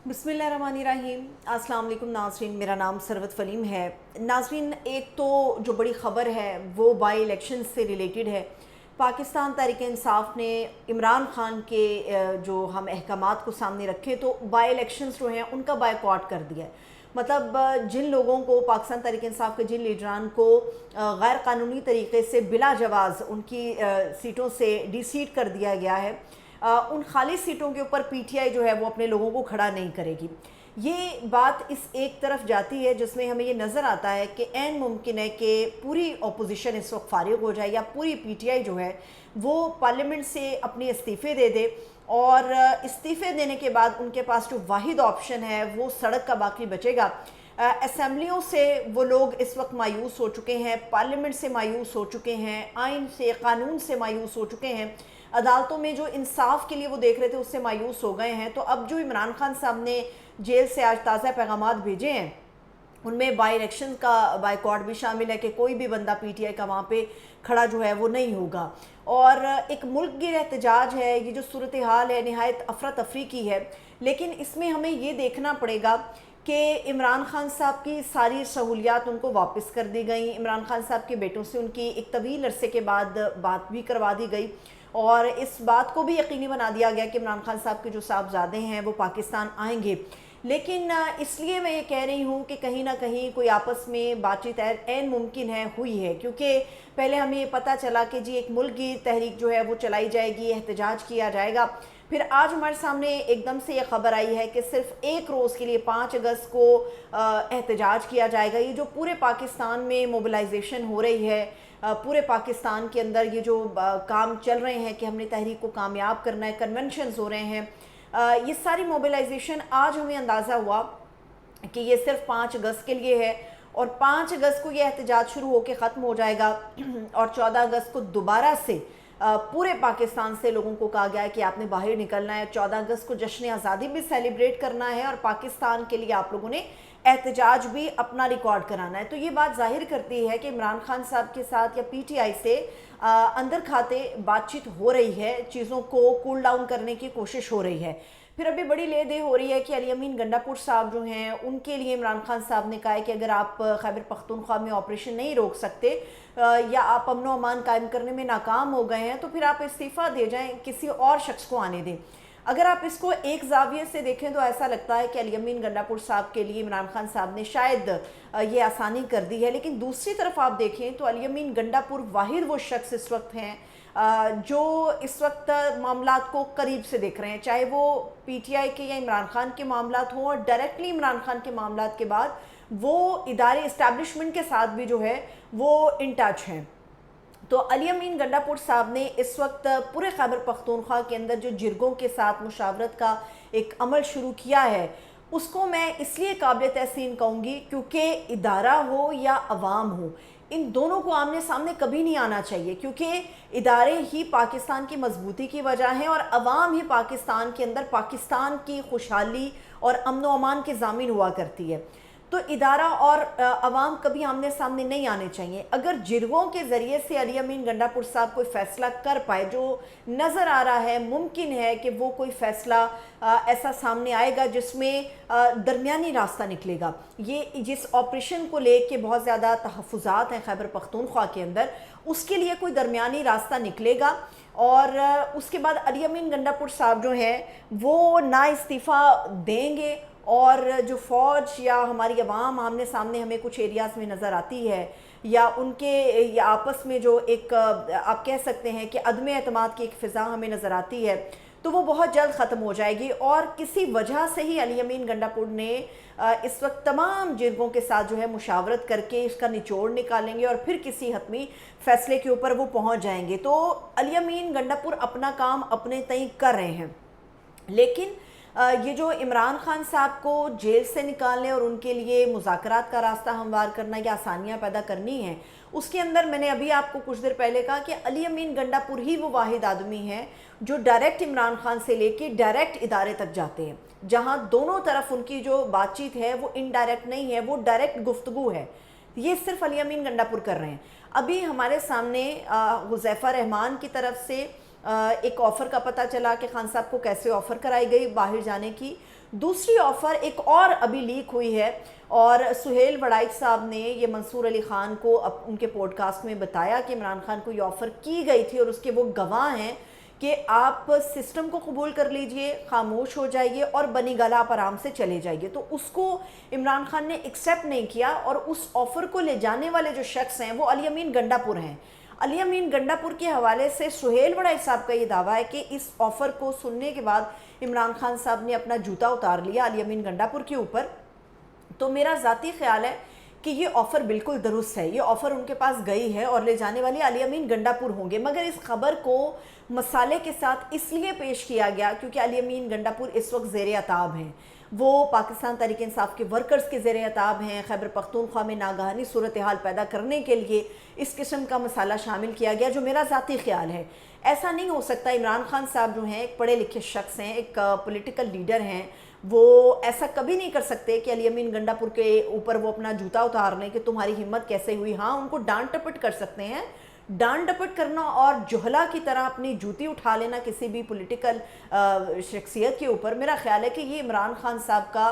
बिस्मिल्लाहिर्रहमानिर्रहीम। अस्सलाम वालेकुम नाज़रीन, मेरा नाम सरवत फ़लीम है। नाज़रीन, एक तो जो बड़ी ख़बर है वो बाई इलेक्शन से रिलेटेड है। पाकिस्तान तहरीक इंसाफ ने इमरान ख़ान के जो हम अहकामात को सामने रखे तो बाई इलेक्शंस जो हैं उनका बायकॉट कर दिया है। मतलब जिन लोगों को पाकिस्तान तहरीक इंसाफ के जिन लीडरान को गैर कानूनी तरीके से बिला जवाज़ उनकी सीटों से डिसीट कर दिया गया है, उन खाली सीटों के ऊपर पीटीआई जो है वो अपने लोगों को खड़ा नहीं करेगी। ये बात इस एक तरफ जाती है जिसमें हमें ये नज़र आता है कि ऐन मुमकिन है कि पूरी अपोजिशन इस वक्त फारिग हो जाए या पूरी पीटीआई जो है वो पार्लियामेंट से अपने इस्तीफ़े दे दे, और इस्तीफ़े देने के बाद उनके पास जो वाहिद ऑप्शन है वो सड़क का बाकी बचेगा। असम्बलियों से वो लोग इस वक्त मायूस हो चुके हैं, पार्लियामेंट से मायूस हो चुके हैं, आइन से, कानून से मायूस हो चुके हैं, अदालतों में जो इंसाफ के लिए वो देख रहे थे उससे मायूस हो गए हैं। तो अब जो इमरान खान साहब ने जेल से आज ताज़ा पैगामात भेजे हैं उनमें बाई इलेक्शन का बायकॉट भी शामिल है कि कोई भी बंदा पीटीआई का वहाँ पे खड़ा जो है वो नहीं होगा। और एक मुल्क गिर एहतजाज है, ये जो सूरत हाल है नहायत अफरा तफरी की है, लेकिन इसमें हमें ये देखना पड़ेगा कि इमरान खान साहब की सारी सहूलियात उनको वापस कर दी गई। इमरान खान साहब के बेटों से उनकी एक तवील अरसे के बाद बात भी करवा दी गई और इस बात को भी यकीनी बना दिया गया कि इमरान खान साहब के जो साहबजादे हैं वो पाकिस्तान आएंगे। लेकिन इसलिए मैं ये कह रही हूँ कि कहीं ना कहीं कोई आपस में बातचीत ऐन मुमकिन है हुई है, क्योंकि पहले हमें ये पता चला कि जी एक मुल्क की तहरीक जो है वो चलाई जाएगी, एहतजाज किया जाएगा। फिर आज हमारे सामने एकदम से ये खबर आई है कि सिर्फ एक रोज़ के लिए 5 अगस्त को एहतजाज किया जाएगा। ये जो पूरे पाकिस्तान में मोबिलाइजेशन हो रही है, पूरे पाकिस्तान के अंदर ये जो काम चल रहे हैं कि हमने तहरीक को कामयाब करना है, कन्वेंशंस हो रहे हैं, ये सारी मोबिलाइजेशन आज हमें अंदाज़ा हुआ कि ये सिर्फ 5 अगस्त के लिए है और 5 अगस्त को ये एहतजाज शुरू होकर ख़त्म हो जाएगा और 14 अगस्त को दोबारा से पूरे पाकिस्तान से लोगों को कहा गया है कि आपने बाहर निकलना है। 14 अगस्त को जश्न आज़ादी भी सेलिब्रेट करना है और पाकिस्तान के लिए आप लोगों ने एहतजाज भी अपना रिकॉर्ड कराना है। तो ये बात जाहिर करती है कि इमरान खान साहब के साथ या पीटीआई से अंदर खाते बातचीत हो रही है, चीज़ों को कूल डाउन करने की कोशिश हो रही है। फिर अभी बड़ी ले दे हो रही है कि अली अमीन गंडापुर साहब जो हैं उनके लिए इमरान खान साहब ने कहा है कि अगर आप खैबर पख्तूनख्वा में ऑपरेशन नहीं रोक सकते या आप अमन व अमान कायम करने में नाकाम हो गए हैं तो फिर आप इस्तीफ़ा दे जाएं, किसी और शख्स को आने दें। अगर आप इसको एक जाविये से देखें तो ऐसा लगता है कि अली अमीन गंडापुर साहब के लिए इमरान खान साहब ने शायद ये आसानी कर दी है, लेकिन दूसरी तरफ आप देखें तो अली अमीन गंडापुर वाहिद वो शख्स इस वक्त हैं जो इस वक्त मामलात को करीब से देख रहे हैं, चाहे वो पीटीआई के या इमरान खान के मामलात हों, और डायरेक्टली इमरान खान के मामलात के बाद वो इदारे इस्टेब्लिशमेंट के साथ भी जो है वो इन टच हैं। तो अली अमीन गंडापुर साहब ने इस वक्त पूरे खैबर पख्तूनख्वा के अंदर जो जिरगों के साथ मुशावरत का एक अमल शुरू किया है उसको मैं इसलिए काबिल तहसीन कहूँगी क्योंकि इदारा हो या अवाम हो, इन दोनों को आमने सामने कभी नहीं आना चाहिए, क्योंकि इदारे ही पाकिस्तान की मजबूती की वजह हैं और अवाम ही पाकिस्तान के अंदर पाकिस्तान की खुशहाली और अमन व अमान की ज़ामिन हुआ करती है। तो इदारा और अवाम कभी आमने सामने नहीं आने चाहिए। अगर जिरगों के ज़रिए से अली अमीन गंडापुर साहब कोई फ़ैसला कर पाए, जो नज़र आ रहा है मुमकिन है कि वो कोई फ़ैसला ऐसा सामने आएगा जिसमें दरमियानी रास्ता निकलेगा। ये जिस ऑपरेशन को लेके बहुत ज़्यादा तहफ़्फ़ुज़ात हैं खैबर पख्तूनख्वा के अंदर, उसके लिए कोई दरमियानी रास्ता निकलेगा और उसके बाद अली अमीन गंडापुर साहब जो हैं वो ना इस्तीफ़ा देंगे और जो फ़ौज या हमारी अवाम आमने सामने हमें कुछ एरियाज़ में नज़र आती है या उनके या आपस में जो एक आप कह सकते हैं कि अदम एतमाद की एक फ़िज़ा हमें नज़र आती है, तो वो बहुत जल्द ख़त्म हो जाएगी। और किसी वजह से ही अली अमीन गंडापुर ने इस वक्त तमाम जिरगों के साथ जो है मुशावरत करके इसका निचोड़ निकालेंगे और फिर किसी हतमी फ़ैसले के ऊपर वो पहुँच जाएंगे। तो अली अमीन गंडापुर अपना काम अपने तय कर रहे हैं, लेकिन ये जो इमरान खान साहब को जेल से निकालने और उनके लिए मुज़ाकरात का रास्ता हमवार करना या आसानियाँ पैदा करनी है, उसके अंदर मैंने अभी आपको कुछ देर पहले कहा कि अली अमीन गंडापुर ही वो वाहिद आदमी हैं जो डायरेक्ट इमरान खान से लेके डायरेक्ट इदारे तक जाते हैं, जहाँ दोनों तरफ उनकी जो बातचीत है वो इनडायरेक्ट नहीं है, वो डायरेक्ट गुफ्तगू है। ये सिर्फ अली अमीन गंडापुर कर रहे हैं। अभी हमारे सामने हुज़ैफ़ा रहमान की तरफ से एक ऑफ़र का पता चला कि खान साहब को कैसे ऑफ़र कराई गई बाहर जाने की। دوسری آفر ایک اور ابھی لیک ہوئی ہے، اور سہیل وڑائچ صاحب نے یہ منصور علی خان کو ان کے پوڈ کاسٹ میں بتایا کہ عمران خان کو یہ آفر کی گئی تھی، اور اس کے وہ گواہ ہیں کہ آپ سسٹم کو قبول کر لیجئے، خاموش ہو جائیے اور بنی گالہ آپ آرام سے چلے جائیے۔ تو اس کو عمران خان نے ایکسیپٹ نہیں کیا، اور اس آفر کو لے جانے والے جو شخص ہیں وہ علی امین گنڈا پور ہیں۔ علی امین گنڈا پور کے حوالے سے سہیل وڑائچ صاحب کا یہ دعویٰ ہے کہ اس آفر کو سننے کے بعد عمران خان صاحب نے اپنا جوتا اتار لیا علی امین گنڈا پور کے اوپر۔ تو میرا ذاتی خیال ہے کہ یہ آفر بالکل درست ہے، یہ آفر ان کے پاس گئی ہے اور لے جانے والے علی امین گنڈا پور ہوں گے، مگر اس خبر کو مسالے کے ساتھ اس لیے پیش کیا گیا کیونکہ علی امین گنڈا پور اس وقت زیر عتاب ہیں۔ وہ پاکستان تحریک انصاف کے ورکرز کے زیر عتاب ہیں۔ خیبر پختونخوا میں ناگہانی صورتحال پیدا کرنے کے لیے اس قسم کا مسالہ شامل کیا گیا، جو میرا ذاتی خیال ہے ایسا نہیں ہو سکتا۔ عمران خان صاحب جو ہیں ایک پڑھے لکھے شخص ہیں، ایک پولیٹیکل لیڈر ہیں، وہ ایسا کبھی نہیں کر سکتے کہ علی امین گنڈا پور کے اوپر وہ اپنا جوتا اتار لیں کہ تمہاری ہمت کیسے ہوئی۔ ہاں ان کو ڈانٹ ٹپٹ کر سکتے ہیں، ڈانٹ ڈپٹ کرنا اور جہلا کی طرح اپنی جوتی اٹھا لینا کسی بھی پولیٹیکل شخصیت کے اوپر، میرا خیال ہے کہ یہ عمران خان صاحب کا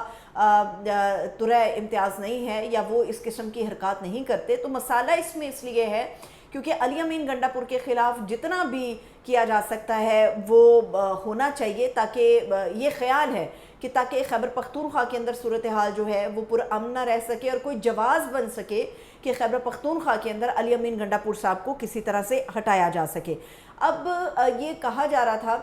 ترہ امتیاز نہیں ہے، یا وہ اس قسم کی حرکات نہیں کرتے۔ تو مسئلہ اس میں اس لیے ہے کیونکہ علی امین گنڈا پور کے خلاف جتنا بھی کیا جا سکتا ہے وہ ہونا چاہیے، تاکہ یہ خیال ہے کہ تاکہ خیبر پختونخوا کے اندر صورتحال جو ہے وہ پرامن نہ رہ سکے، اور کوئی جواز بن سکے کہ خیبر پختونخوا کے اندر علی امین گنڈا پور صاحب کو کسی طرح سے ہٹایا جا سکے۔ اب یہ کہا جا رہا تھا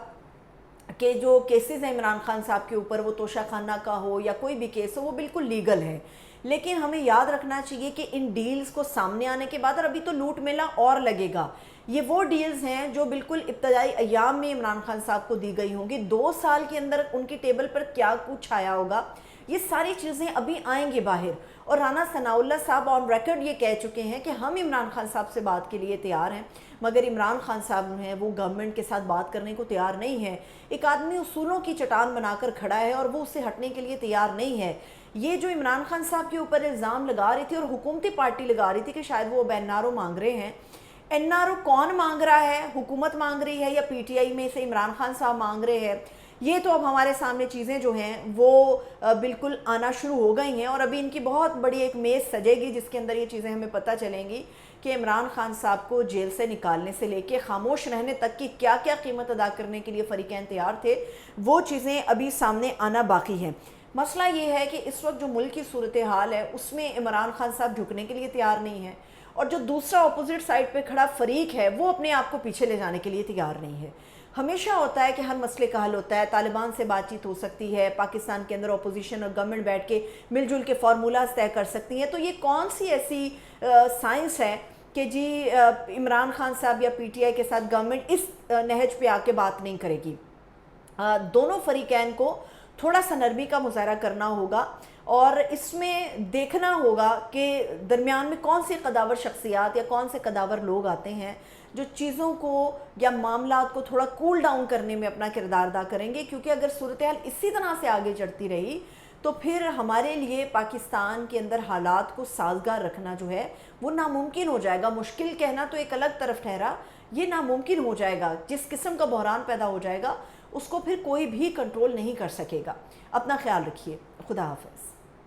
کہ جو کیسز ہیں عمران خان صاحب کے اوپر، وہ توشہ خانہ کا ہو یا کوئی بھی کیس ہو، وہ بالکل لیگل ہے، لیکن ہمیں یاد رکھنا چاہیے کہ ان ڈیلز کو سامنے آنے کے بعد، اور ابھی تو لوٹ میلہ اور لگے گا، یہ وہ ڈیلز ہیں جو بالکل ابتدائی ایام میں عمران خان صاحب کو دی گئی ہوں گی۔ 2 سال کے اندر ان کی ٹیبل پر کیا کچھ آیا ہوگا، یہ ساری چیزیں ابھی آئیں گے باہر۔ اور رانا ثناء اللہ صاحب آن ریکارڈ یہ کہہ چکے ہیں کہ ہم عمران خان صاحب سے بات کے لیے تیار ہیں، مگر عمران خان صاحب ہیں وہ گورنمنٹ کے ساتھ بات کرنے کو تیار نہیں ہے۔ ایک آدمی اصولوں کی چٹان بنا کر کھڑا ہے اور وہ اس سے ہٹنے کے لیے تیار نہیں ہے۔ یہ جو عمران خان صاحب کے اوپر الزام لگا رہی تھی اور حکومتی پارٹی لگا رہی تھی کہ شاید وہ این آر او مانگ رہے ہیں، این آر او کون مانگ رہا ہے؟ حکومت مانگ رہی ہے یا پی ٹی آئی میں سے عمران خان صاحب مانگ رہے ہیں؟ یہ تو اب ہمارے سامنے چیزیں جو ہیں وہ بالکل آنا شروع ہو گئی ہیں، اور ابھی ان کی بہت بڑی ایک میز سجے گی جس کے اندر یہ چیزیں ہمیں پتہ چلیں گی کہ عمران خان صاحب کو جیل سے نکالنے سے لے کے خاموش رہنے تک کی کیا کیا قیمت ادا کرنے کے لیے فریقین تیار تھے، وہ چیزیں ابھی سامنے آنا باقی ہیں۔ مسئلہ یہ ہے کہ اس وقت جو ملک کی صورتحال ہے اس میں عمران خان صاحب جھکنے کے لیے تیار نہیں ہے، اور جو دوسرا اپوزٹ سائڈ پہ کھڑا فریق ہے وہ اپنے آپ کو پیچھے لے جانے کے لیے تیار نہیں ہے۔ ہمیشہ ہوتا ہے کہ ہر مسئلے کا حل ہوتا ہے، طالبان سے بات چیت ہو سکتی ہے، پاکستان کے اندر اپوزیشن اور گورنمنٹ بیٹھ کے مل جل کے فارمولاز طے کر سکتی ہیں۔ تو یہ کون سی ایسی سائنس ہے کہ جی عمران خان صاحب یا پی ٹی آئی کے ساتھ گورنمنٹ اس نہج پہ آ کے بات نہیں کرے گی؟ دونوں فریقین کو تھوڑا سا نرمی کا مظاہرہ کرنا ہوگا، اور اس میں دیکھنا ہوگا کہ درمیان میں کون سی قداور شخصیات یا کون سے قداور لوگ آتے ہیں جو چیزوں کو یا معاملات کو تھوڑا کول ڈاؤن کرنے میں اپنا کردار ادا کریں گے، کیونکہ اگر صورتحال اسی طرح سے آگے چڑھتی رہی تو پھر ہمارے لیے پاکستان کے اندر حالات کو سازگار رکھنا جو ہے وہ ناممکن ہو جائے گا۔ مشکل کہنا تو ایک الگ طرف ٹھہرا، یہ ناممکن ہو جائے گا۔ جس قسم کا بحران پیدا ہو جائے گا اس کو پھر کوئی بھی کنٹرول نہیں کر سکے گا۔ اپنا خیال رکھیے، خدا حافظ۔